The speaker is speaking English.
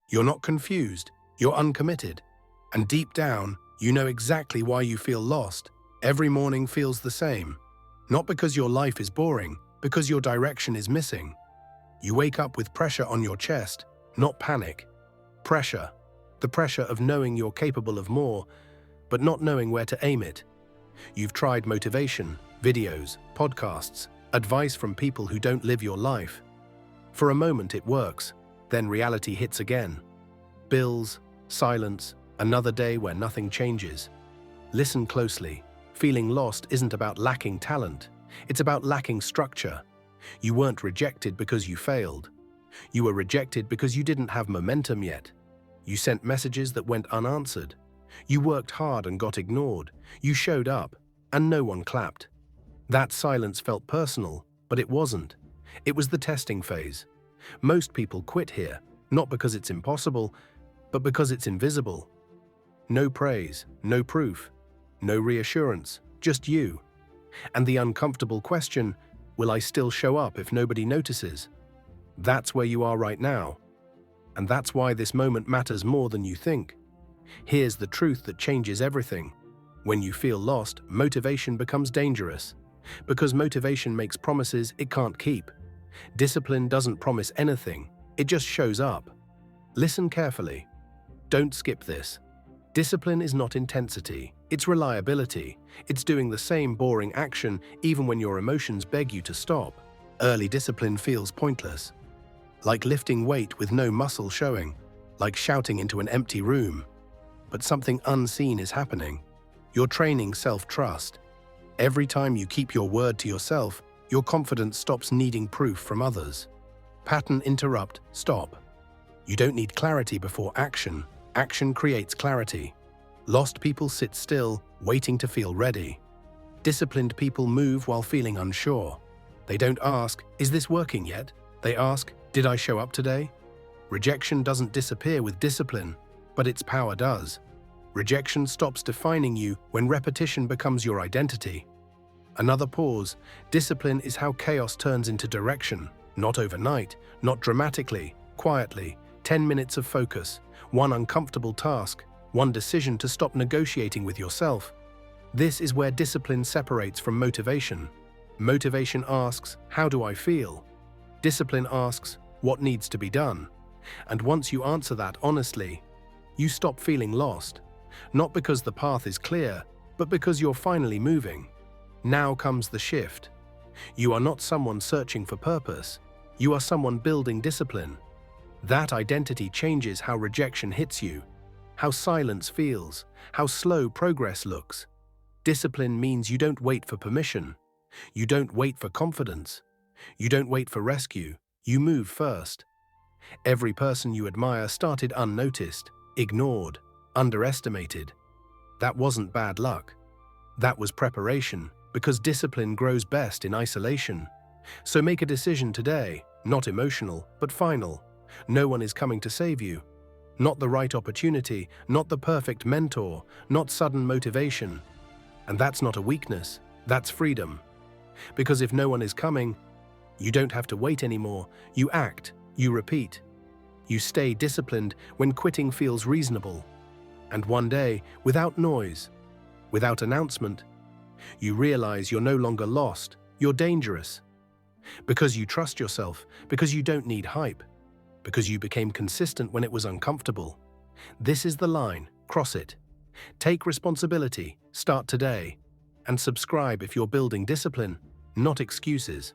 You're not confused, you're uncommitted. And deep down, you know exactly why you feel lost. Every morning feels the same. Not because your life is boring, because your direction is missing. You wake up with pressure on your chest, not panic. Pressure. The pressure of knowing you're capable of more, but not knowing where to aim it. You've tried motivation, videos, podcasts, advice from people who don't live your life. For a moment it works, then reality hits again. Bills, silence, another day where nothing changes. Listen closely. Feeling lost isn't about lacking talent. It's about lacking structure. You weren't rejected because you failed. You were rejected because you didn't have momentum yet. You sent messages that went unanswered. You worked hard and got ignored. You showed up, and no one clapped. That silence felt personal, but it wasn't. It was the testing phase. Most people quit here, not because it's impossible, but because it's invisible. No praise, no proof, no reassurance, just you. And the uncomfortable question, will I still show up if nobody notices? That's where you are right now. And that's why this moment matters more than you think. Here's the truth that changes everything. When you feel lost, motivation becomes dangerous. Because motivation makes promises it can't keep. Discipline doesn't promise anything, it just shows up. Listen carefully. Don't skip this. Discipline is not intensity, it's reliability. It's doing the same boring action even when your emotions beg you to stop. Early discipline feels pointless. Like lifting weight with no muscle showing, like shouting into an empty room. But something unseen is happening. You're training self-trust. Every time you keep your word to yourself, your confidence stops needing proof from others. Pattern interrupt, stop. You don't need clarity before action. Action creates clarity. Lost people sit still, waiting to feel ready. Disciplined people move while feeling unsure. They don't ask, is this working yet? They ask, did I show up today? Rejection doesn't disappear with discipline, but its power does. Rejection stops defining you when repetition becomes your identity. Another pause. Discipline is how chaos turns into direction. Not overnight, not dramatically, quietly. 10 minutes of focus, one uncomfortable task, one decision to stop negotiating with yourself. This is where discipline separates from motivation. Motivation asks, how do I feel? Discipline asks, what needs to be done? And once you answer that honestly, you stop feeling lost. Not because the path is clear, but because you're finally moving. Now comes the shift. You are not someone searching for purpose. You are someone building discipline. That identity changes how rejection hits you, how silence feels, how slow progress looks. Discipline means you don't wait for permission. You don't wait for confidence. You don't wait for rescue. You move first. Every person you admire started unnoticed, ignored, underestimated. That wasn't bad luck. That was preparation, because discipline grows best in isolation. So make a decision today, not emotional, but final. No one is coming to save you. Not the right opportunity, not the perfect mentor, not sudden motivation. And that's not a weakness, that's freedom. Because if no one is coming, you don't have to wait anymore. You act, you repeat. You stay disciplined when quitting feels reasonable. And one day, without noise, without announcement, you realize you're no longer lost, you're dangerous. Because you trust yourself, because you don't need hype, because you became consistent when it was uncomfortable. This is the line, cross it. Take responsibility, start today, and subscribe if you're building discipline, not excuses.